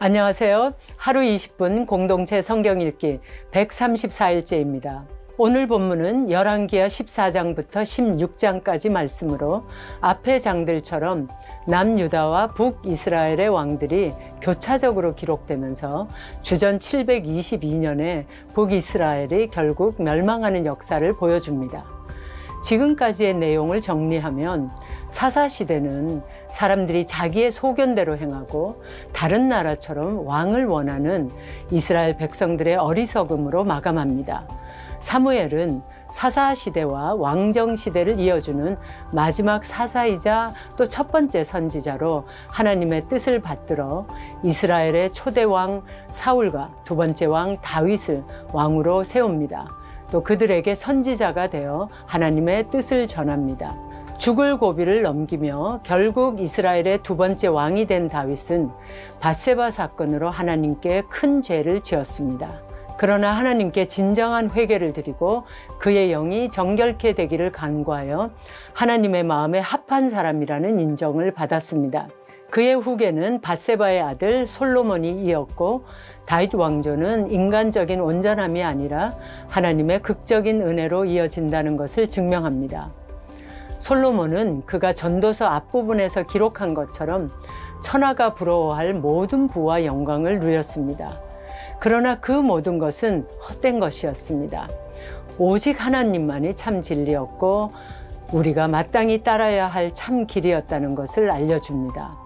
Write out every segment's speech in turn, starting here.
안녕하세요. 하루 20분 공동체 성경 읽기 134일째입니다. 오늘 본문은 열왕기하 14장부터 16장까지 말씀으로 앞의 장들처럼 남유다와 북이스라엘의 왕들이 교차적으로 기록되면서 주전 722년에 북이스라엘이 결국 멸망하는 역사를 보여줍니다. 지금까지의 내용을 정리하면 사사시대는 사람들이 자기의 소견대로 행하고 다른 나라처럼 왕을 원하는 이스라엘 백성들의 어리석음으로 마감합니다. 사무엘은 사사시대와 왕정시대를 이어주는 마지막 사사이자 또 첫 번째 선지자로 하나님의 뜻을 받들어 이스라엘의 초대왕 사울과 두 번째 왕 다윗을 왕으로 세웁니다. 또 그들에게 선지자가 되어 하나님의 뜻을 전합니다. 죽을 고비를 넘기며 결국 이스라엘의 두 번째 왕이 된 다윗은 밧세바 사건으로 하나님께 큰 죄를 지었습니다. 그러나 하나님께 진정한 회개를 드리고 그의 영이 정결케 되기를 간구하여 하나님의 마음에 합한 사람이라는 인정을 받았습니다. 그의 후계는 밧세바의 아들 솔로몬이 이었고 다윗 왕조는 인간적인 온전함이 아니라 하나님의 극적인 은혜로 이어진다는 것을 증명합니다. 솔로몬은 그가 전도서 앞부분에서 기록한 것처럼 천하가 부러워할 모든 부와 영광을 누렸습니다. 그러나 그 모든 것은 헛된 것이었습니다. 오직 하나님만이 참 진리였고 우리가 마땅히 따라야 할 참 길이었다는 것을 알려줍니다.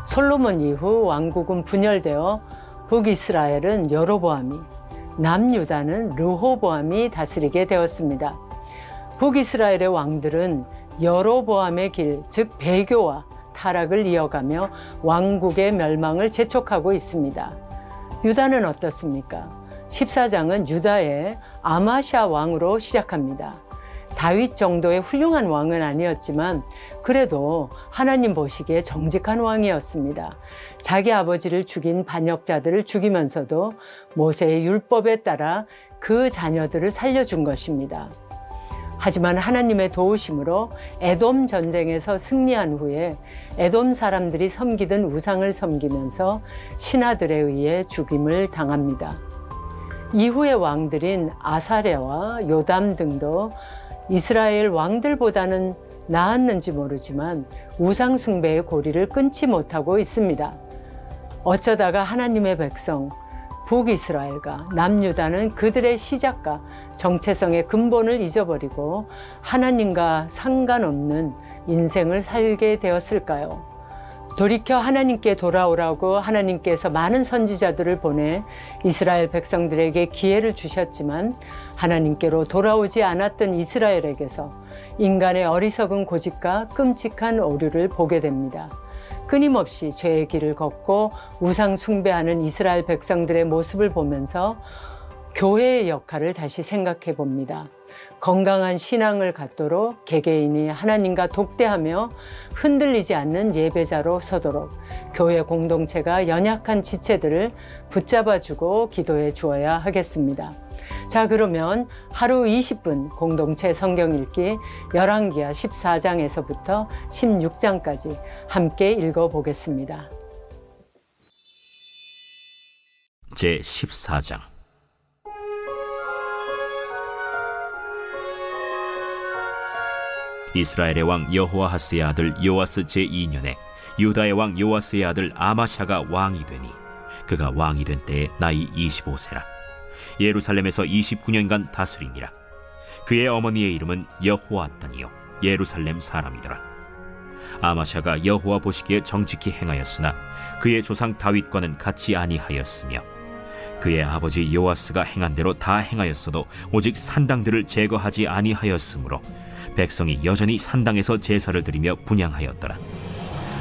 솔로몬 이후 왕국은 분열되어 북이스라엘은 여로보암이, 남유다는 르호보암이 다스리게 되었습니다. 북이스라엘의 왕들은 여로보암의 길, 즉 배교와 타락을 이어가며 왕국의 멸망을 재촉하고 있습니다. 유다는 어떻습니까? 14장은 유다의 아마샤 왕으로 시작합니다. 다윗 정도의 훌륭한 왕은 아니었지만 그래도 하나님 보시기에 정직한 왕이었습니다. 자기 아버지를 죽인 반역자들을 죽이면서도 모세의 율법에 따라 그 자녀들을 살려준 것입니다. 하지만 하나님의 도우심으로 에돔 전쟁에서 승리한 후에 에돔 사람들이 섬기던 우상을 섬기면서 신하들에 의해 죽임을 당합니다. 이후의 왕들인 아사랴와 요담 등도 이스라엘 왕들보다는 나았는지 모르지만 우상 숭배의 고리를 끊지 못하고 있습니다. 어쩌다가 하나님의 백성 북이스라엘과 남유다는 그들의 시작과 정체성의 근본을 잊어버리고 하나님과 상관없는 인생을 살게 되었을까요? 돌이켜 하나님께 돌아오라고 하나님께서 많은 선지자들을 보내 이스라엘 백성들에게 기회를 주셨지만 하나님께로 돌아오지 않았던 이스라엘에게서 인간의 어리석은 고집과 끔찍한 오류를 보게 됩니다. 끊임없이 죄의 길을 걷고 우상 숭배하는 이스라엘 백성들의 모습을 보면서 교회의 역할을 다시 생각해 봅니다. 건강한 신앙을 갖도록 개개인이 하나님과 독대하며 흔들리지 않는 예배자로 서도록 교회 공동체가 연약한 지체들을 붙잡아주고 기도해 주어야 하겠습니다. 자, 그러면 하루 20분 공동체 성경 읽기 열왕기하 14장에서부터 16장까지 함께 읽어보겠습니다. 제14장 이스라엘의 왕 여호아하스의 아들 요아스 제2년에 유다의 왕 요아스의 아들 아마샤가 왕이 되니 그가 왕이 된 때에 나이 25세라. 예루살렘에서 29년간 다스리니라. 그의 어머니의 이름은 여호아단이요 예루살렘 사람이더라. 아마샤가 여호와 보시기에 정직히 행하였으나 그의 조상 다윗과는 같이 아니하였으며 그의 아버지 요아스가 행한 대로 다 행하였어도 오직 산당들을 제거하지 아니하였으므로 백성이 여전히 산당에서 제사를 드리며 분향하였더라.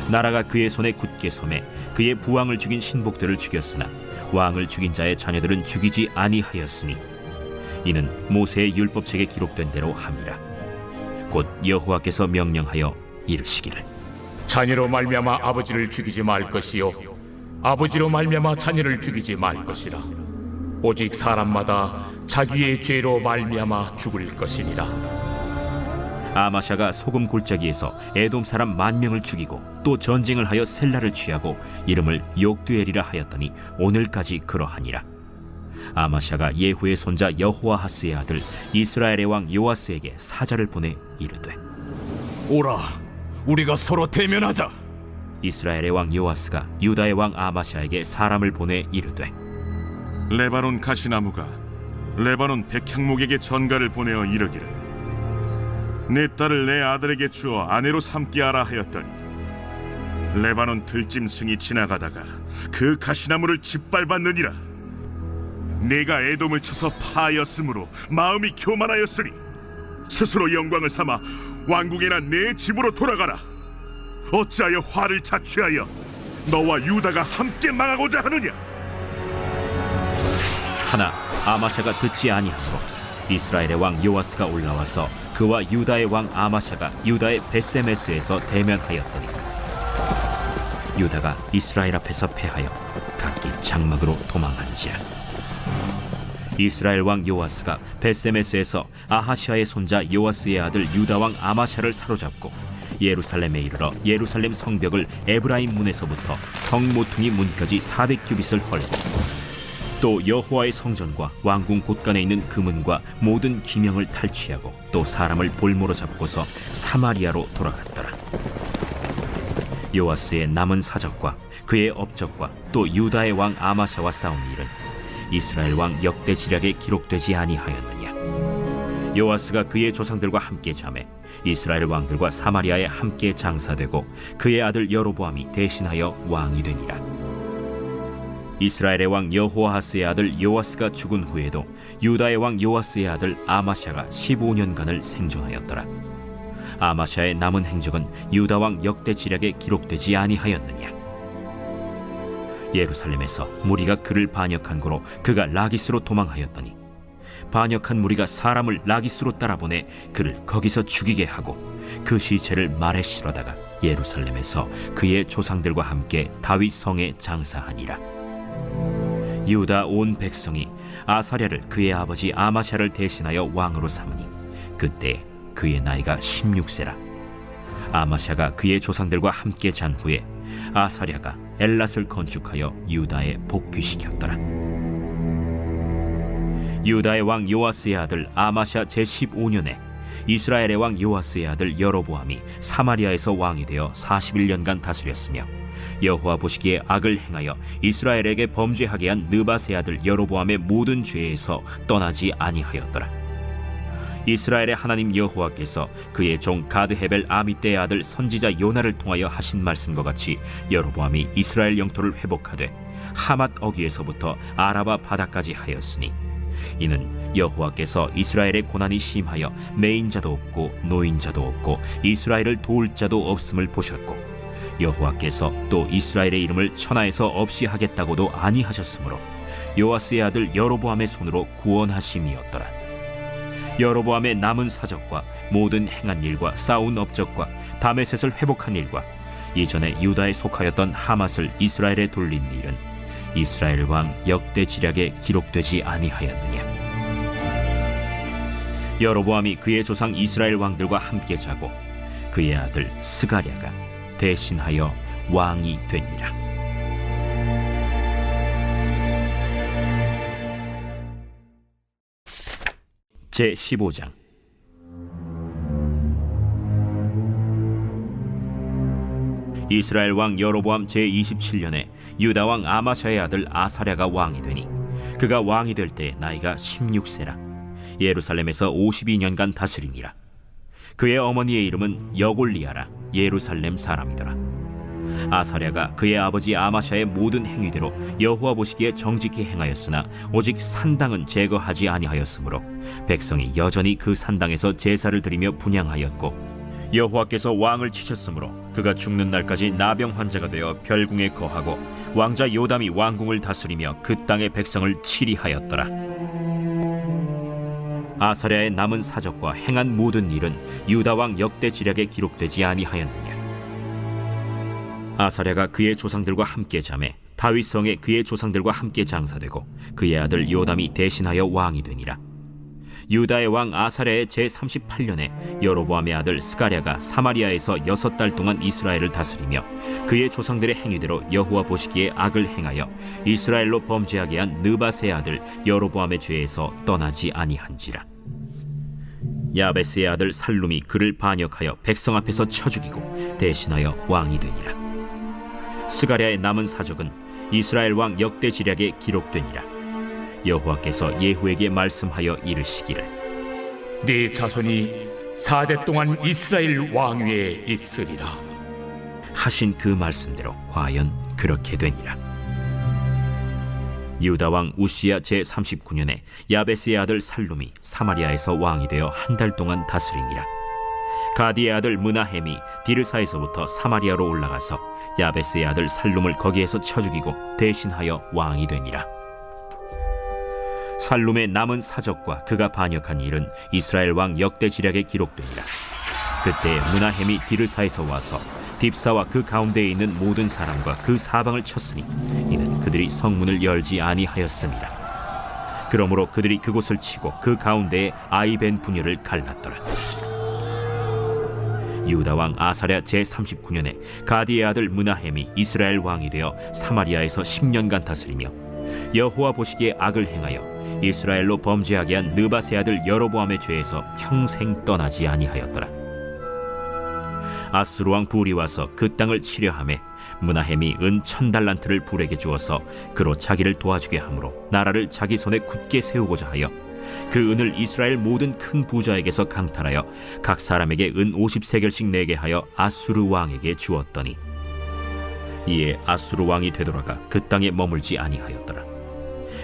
나라가 그의 손에 굳게 섬에 그의 부왕을 죽인 신복들을 죽였으나 왕을 죽인 자의 자녀들은 죽이지 아니하였으니 이는 모세의 율법책에 기록된 대로 함이라. 곧 여호와께서 명령하여 이르시기를 자녀로 말미암아 아버지를 죽이지 말 것이요 아버지로 말미암아 자녀를 죽이지 말 것이라. 오직 사람마다 자기의 죄로 말미암아 죽을 것이니라. 아마샤가 소금 골짜기에서 에돔 사람 10,000명을 죽이고 또 전쟁을 하여 셀라를 취하고 이름을 욕두엘이라 하였더니 오늘까지 그러하니라. 아마샤가 예후의 손자 여호아하스의 아들 이스라엘의 왕 요아스에게 사자를 보내 이르되, 오라, 우리가 서로 대면하자. 이스라엘의 왕 요아스가 유다의 왕 아마샤에게 사람을 보내 이르되, 레바논 가시나무가 레바논 백향목에게 전가를 보내어 이르기를, 내 딸을 내 아들에게 주어 아내로 삼게 하라 하였더니 레바논 들짐승이 지나가다가 그 가시나무를 짓밟았느니라. 내가 에돔을 쳐서 파하였으므로 마음이 교만하였으니 스스로 영광을 삼아 왕궁이나 내 집으로 돌아가라. 어찌하여 화를 자취하여 너와 유다가 함께 망하고자 하느냐? 하나 아마샤가 듣지 아니하고 이스라엘의 왕 요아스가 올라와서 그와 유다의 왕 아마샤가 유다의 베세메스에서 대면하였더니 유다가 이스라엘 앞에서 패하여 각기 장막으로 도망한지라. 이스라엘 왕 요아스가 베세메스에서 아하시아의 손자 요아스의 아들 유다 왕 아마샤를 사로잡고 예루살렘에 이르러 예루살렘 성벽을 에브라임 문에서부터 성 모퉁이 문까지 400규빗을 헐고 또 여호와의 성전과 왕궁 곳간에 있는 금은과 모든 기명을 탈취하고 또 사람을 볼모로 잡고서 사마리아로 돌아갔더라. 요아스의 남은 사적과 그의 업적과 또 유다의 왕 아마샤와 싸운 일은 이스라엘 왕 역대 지략에 기록되지 아니하였느냐? 요아스가 그의 조상들과 함께 잠에 이스라엘 왕들과 사마리아에 함께 장사되고 그의 아들 여로보암이 대신하여 왕이 되니라. 이스라엘의 왕 여호아하스의 아들 요아스가 죽은 후에도 유다의 왕 요아스의 아들 아마샤가 15년간을 생존하였더라. 아마샤의 남은 행적은 유다 왕 역대 지략에 기록되지 아니하였느냐? 예루살렘에서 무리가 그를 반역한 고로 그가 라기스로 도망하였더니 반역한 무리가 사람을 라기스로 따라보내 그를 거기서 죽이게 하고 그 시체를 말에 실어다가 예루살렘에서 그의 조상들과 함께 다윗 성에 장사하니라. 유다 온 백성이 아사랴를 그의 아버지 아마샤를 대신하여 왕으로 삼으니 그때 그의 나이가 16세라. 아마샤가 그의 조상들과 함께 잔 후에 아사랴가 엘랏을 건축하여 유다에 복귀시켰더라. 유다의 왕 요아스의 아들 아마샤 제15년에 이스라엘의 왕 요아스의 아들 여로보암이 사마리아에서 왕이 되어 41년간 다스렸으며 여호와 보시기에 악을 행하여 이스라엘에게 범죄하게 한 느밧의 아들 여로보암의 모든 죄에서 떠나지 아니하였더라. 이스라엘의 하나님 여호와께서 그의 종 가드헤벨 아미떼의 아들 선지자 요나를 통하여 하신 말씀과 같이 여로보암이 이스라엘 영토를 회복하되 하맛 어귀에서부터 아라바 바다까지 하였으니 이는 여호와께서 이스라엘의 고난이 심하여 매인자도 없고 노인자도 없고 이스라엘을 도울 자도 없음을 보셨고 여호와께서 또 이스라엘의 이름을 천하에서 없이 하겠다고도 아니하셨으므로 요아스의 아들 여로보암의 손으로 구원하심이었더라. 여로보암의 남은 사적과 모든 행한 일과 싸운 업적과 다메셋을 회복한 일과 이전에 유다에 속하였던 하맛을 이스라엘에 돌린 일은 이스라엘 왕 역대 지략에 기록되지 아니하였느냐? 여로보암이 그의 조상 이스라엘 왕들과 함께 자고 그의 아들 스가랴가 대신하여 왕이 되니라. 제15장. 이스라엘 왕 여로보암 제27년에 유다 왕 아마샤의 아들 아사랴가 왕이 되니 그가 왕이 될 때 나이가 16세라. 예루살렘에서 52년간 다스리니라. 그의 어머니의 이름은 여골리아라. 예루살렘 사람이더라. 아사랴가 그의 아버지 아마샤의 모든 행위대로 여호와 보시기에 정직히 행하였으나 오직 산당은 제거하지 아니하였으므로 백성이 여전히 그 산당에서 제사를 드리며 분향하였고 여호와께서 왕을 치셨으므로 그가 죽는 날까지 나병 환자가 되어 별궁에 거하고 왕자 요담이 왕궁을 다스리며 그 땅의 백성을 치리하였더라. 아사랴의 남은 사적과 행한 모든 일은 유다 왕 역대 지략에 기록되지 아니하였느냐? 아사랴가 그의 조상들과 함께 잠에 다윗성에 그의 조상들과 함께 장사되고 그의 아들 요담이 대신하여 왕이 되니라. 유다의 왕 아사랴의 제38년에 여로보암의 아들 스가랴가 사마리아에서 6달 동안 이스라엘을 다스리며 그의 조상들의 행위대로 여호와 보시기에 악을 행하여 이스라엘로 범죄하게 한 느밧의 아들 여로보암의 죄에서 떠나지 아니한지라. 야베스의 아들 살룸이 그를 반역하여 백성 앞에서 쳐 죽이고 대신하여 왕이 되니라. 스가랴의 남은 사적은 이스라엘 왕 역대지략에 기록되니라. 여호와께서 예후에게 말씀하여 이르시기를 네 자손이 4대 동안 이스라엘 왕위에 있으리라. 하신 그 말씀대로 과연 그렇게 되니라. 유다 왕 우시야 제39년에 야베스의 아들 살룸이 사마리아에서 왕이 되어 1달 동안 다스리니라. 가디의 아들 므나헴이 디르사에서부터 사마리아로 올라가서 야베스의 아들 살룸을 거기에서 쳐 죽이고 대신하여 왕이 되니라. 살룸의 남은 사적과 그가 반역한 일은 이스라엘 왕 역대지략에 기록되니라. 그때 므나헴이 디르사에서 와서 딥사와 그 가운데에 있는 모든 사람과 그 사방을 쳤으니 이는 그들이 성문을 열지 아니하였음이라. 그러므로 그들이 그곳을 치고 그 가운데에 아이벤 분열을 갈랐더라. 유다 왕 아사랴 제39년에 가디의 아들 므나헴이 이스라엘 왕이 되어 사마리아에서 10년간 다스리며 여호와 보시기에 악을 행하여 이스라엘로 범죄하게 한 느밧의 아들 여로보암의 죄에서 평생 떠나지 아니하였더라. 아수르 왕 불이 와서 그 땅을 치려 하매 므나헴이 은 1000달란트를 불에게 주어서 그로 자기를 도와주게 하므로 나라를 자기 손에 굳게 세우고자 하여 그 은을 이스라엘 모든 큰 부자에게서 강탈하여 각 사람에게 은 50세겔씩 내게 하여 아수르 왕에게 주었더니 이에 아수르 왕이 되돌아가 그 땅에 머물지 아니하였더라.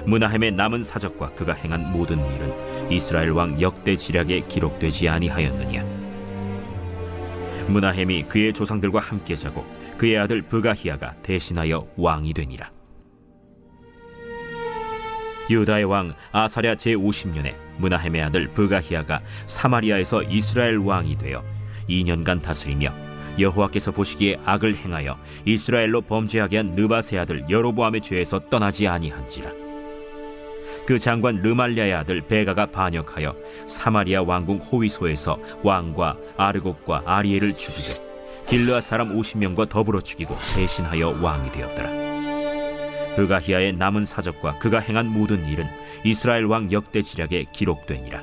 므나헴의 남은 사적과 그가 행한 모든 일은 이스라엘 왕 역대지략에 기록되지 아니하였느냐. 므나헴이 그의 조상들과 함께 자고 그의 아들 브가히야가 대신하여 왕이 되니라. 유다의 왕 아사랴 제50년에 므나헴의 아들 브가히야가 사마리아에서 이스라엘 왕이 되어 2년간 다스리며 여호와께서 보시기에 악을 행하여 이스라엘로 범죄하게 한 느밧의 아들 여로보암의 죄에서 떠나지 아니한지라. 그 장관 르말랴의 아들 베가가 반역하여 사마리아 왕궁 호위소에서 왕과 아르곡과 아리엘을 죽이고 길르앗 사람 50명과 더불어 죽이고 대신하여 왕이 되었더라. 브가히야의 남은 사적과 그가 행한 모든 일은 이스라엘 왕 역대지략에 기록되니라.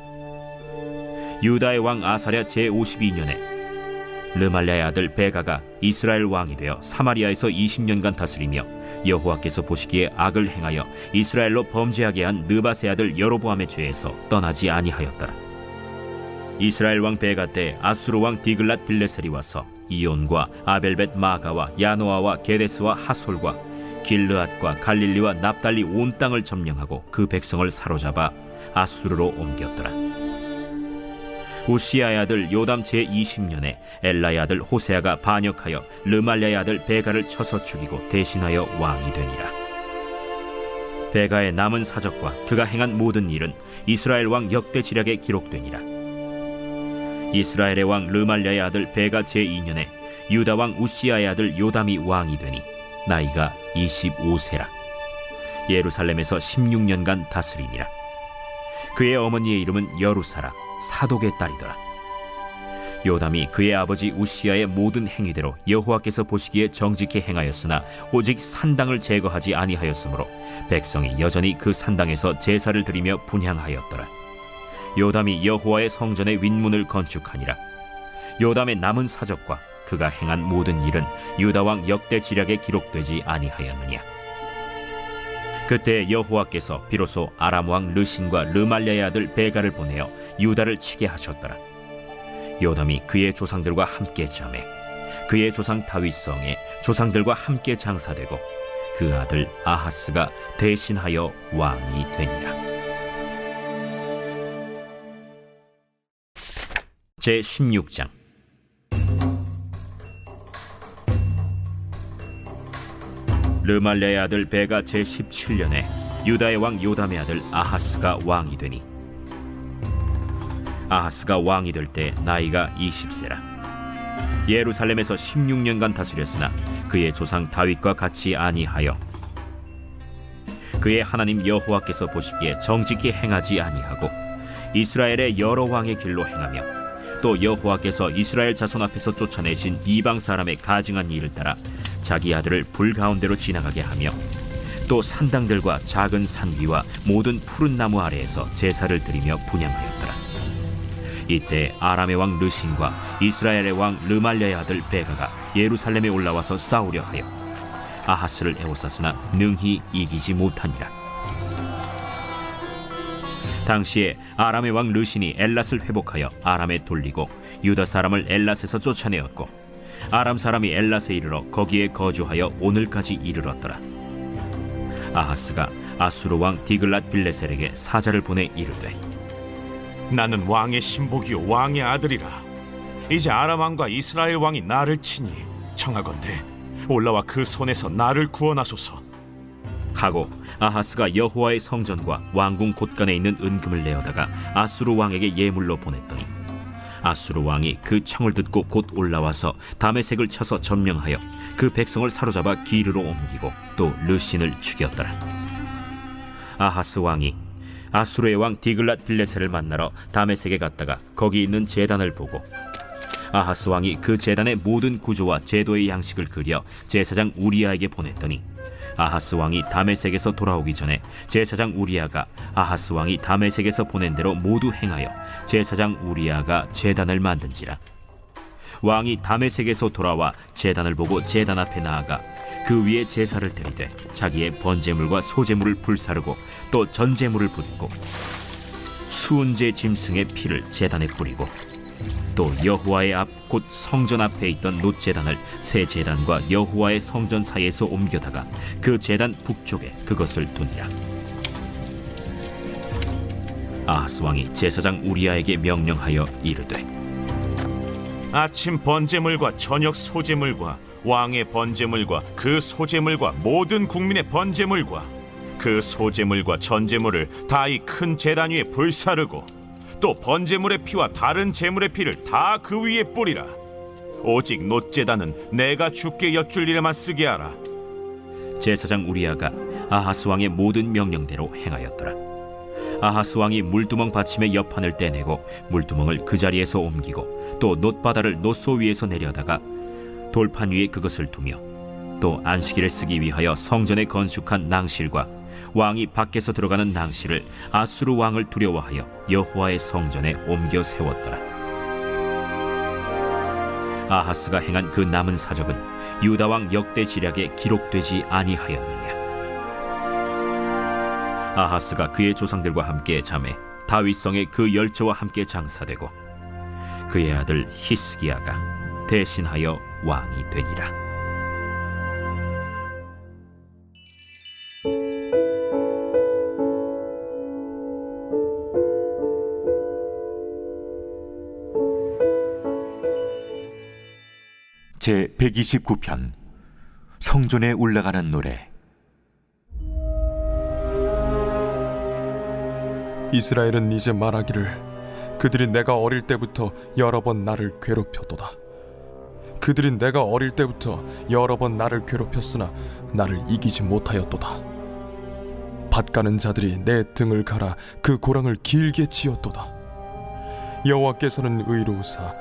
유다의 왕 아사랴 제52년에 르말랴의 아들 베가가 이스라엘 왕이 되어 사마리아에서 20년간 다스리며 여호와께서 보시기에 악을 행하여 이스라엘로 범죄하게 한 느밧의 아들 여로보암의 죄에서 떠나지 아니하였더라. 이스라엘 왕 베가 때 아수르 왕 디글랏 빌레셀이 와서 이온과 아벨벳 마가와 야노아와 게데스와 하솔과 길르앗과 갈릴리와 납달리 온 땅을 점령하고 그 백성을 사로잡아 아수르로 옮겼더라. 우시야의 아들 요담 제20년에 엘라의 아들 호세아가 반역하여 르말랴의 아들 베가를 쳐서 죽이고 대신하여 왕이 되니라. 베가의 남은 사적과 그가 행한 모든 일은 이스라엘 왕 역대지략에 기록되니라. 이스라엘의 왕 르말랴의 아들 베가 제2년에 유다 왕 우시야의 아들 요담이 왕이 되니 나이가 25세라. 예루살렘에서 16년간 다스리니라. 그의 어머니의 이름은 여루사라 사독의 딸이더라. 요담이 그의 아버지 우시야의 모든 행위대로 여호와께서 보시기에 정직히 행하였으나 오직 산당을 제거하지 아니하였으므로 백성이 여전히 그 산당에서 제사를 드리며 분향하였더라. 요담이 여호와의 성전의 윗문을 건축하니라. 요담의 남은 사적과 그가 행한 모든 일은 유다 왕 역대지략에 기록되지 아니하였느냐. 그때 여호와께서 비로소 아람 왕 르신과 르말랴의 아들 베가를 보내어 유다를 치게 하셨더라. 요담이 그의 조상들과 함께 잠에 그의 조상 다윗성에 조상들과 함께 장사되고 그 아들 아하스가 대신하여 왕이 되니라. 제16장. 르말랴의 아들 베가 제17년에 유다의 왕 요담의 아들 아하스가 왕이 되니 아하스가 왕이 될 때 나이가 20세라. 예루살렘에서 16년간 다스렸으나 그의 조상 다윗과 같이 아니하여 그의 하나님 여호와께서 보시기에 정직히 행하지 아니하고 이스라엘의 여러 왕의 길로 행하며 또 여호와께서 이스라엘 자손 앞에서 쫓아내신 이방 사람의 가증한 일을 따라 자기 아들을 불 가운데로 지나가게 하며 또 산당들과 작은 산 위와 모든 푸른 나무 아래에서 제사를 드리며 분향하였더라. 이때 아람의 왕 르신과 이스라엘의 왕 르말랴의 아들 베가가 예루살렘에 올라와서 싸우려 하여 아하스를 에워쌌으나 능히 이기지 못하니라. 당시에 아람의 왕 르신이 엘랏을 회복하여 아람에 돌리고 유다 사람을 엘랏에서 쫓아내었고 아람 사람이 엘랏에 이르러 거기에 거주하여 오늘까지 이르렀더라. 아하스가 아수르 왕 디글랏 빌레셀에게 사자를 보내 이르되 나는 왕의 신복이요 왕의 아들이라. 이제 아람 왕과 이스라엘 왕이 나를 치니 청하건대 올라와 그 손에서 나를 구원하소서. 하고 아하스가 여호와의 성전과 왕궁 곳간에 있는 은금을 내어다가 아수르 왕에게 예물로 보냈더니 아수르 왕이 그 청을 듣고 곧 올라와서 다메섹을 쳐서 점령하여 그 백성을 사로잡아 기르로 옮기고 또 르신을 죽였더라. 아하스 왕이 아수르의 왕 디글랏 빌레셀을 만나러 다메섹에 갔다가 거기 있는 제단을 보고 아하스 왕이 그 제단의 모든 구조와 제도의 양식을 그려 제사장 우리아에게 보냈더니 아하스 왕이 다메섹에서 돌아오기 전에 제사장 우리아가 아하스 왕이 다메섹에서 보낸 대로 모두 행하여 제사장 우리아가 제단을 만든지라. 왕이 다메섹에서 돌아와 제단을 보고 제단 앞에 나아가 그 위에 제사를 드리되 자기의 번제물과 소제물을 불사르고 또 전제물을 붓고 수은제 짐승의 피를 제단에 뿌리고 또 여호와의 앞 곧 성전 앞에 있던 놋제단을 새 제단과 여호와의 성전 사이에서 옮겨다가 그 제단 북쪽에 그것을 두니라. 아하스 왕이 제사장 우리아에게 명령하여 이르되 아침 번제물과 저녁 소제물과 왕의 번제물과 그 소제물과 모든 국민의 번제물과 그 소제물과 전제물을 다 이 큰 제단 위에 불사르고 또 번제물의 피와 다른 제물의 피를 다 그 위에 뿌리라. 오직 놋제단은 내가 주께 여쭐 일에만 쓰게 하라. 제사장 우리아가 아하스 왕의 모든 명령대로 행하였더라. 아하스 왕이 물두멍 받침의 옆판을 떼내고 물두멍을 그 자리에서 옮기고 또 놋바다를 놋소 위에서 내려다가 돌판 위에 그것을 두며 또 안식일에 쓰기 위하여 성전에 건축한 낭실과 왕이 밖에서 들어가는 낭실을 아수르 왕을 두려워하여 여호와의 성전에 옮겨 세웠더라. 아하스가 행한 그 남은 사적은 유다 왕 역대 지략에 기록되지 아니하였느냐. 아하스가 그의 조상들과 함께 잠에 다윗성의 그 열조와 함께 장사되고 그의 아들 히스기야가 대신하여 왕이 되니라. 제 129편 성전에 올라가는 노래. 이스라엘은 이제 말하기를 그들이 내가 어릴 때부터 여러 번 나를 괴롭혔도다. 그들이 내가 어릴 때부터 여러 번 나를 괴롭혔으나 나를 이기지 못하였도다. 밭 가는 자들이 내 등을 갈아 그 고랑을 길게 치었도다. 여호와께서는 의로우사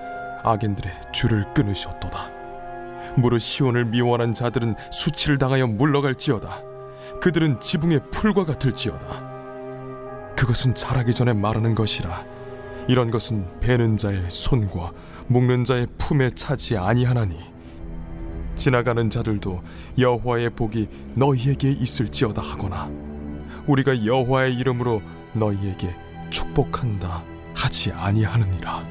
악인들의 줄을 끊으셨도다. 무릇 시온을 미워하는 자들은 수치를 당하여 물러갈지어다. 그들은 지붕의 풀과 같을지어다. 그것은 자라기 전에 마르는 것이라. 이런 것은 베는 자의 손과 묶는 자의 품에 차지 아니하나니 지나가는 자들도 여호와의 복이 너희에게 있을지어다 하거나 우리가 여호와의 이름으로 너희에게 축복한다 하지 아니하느니라.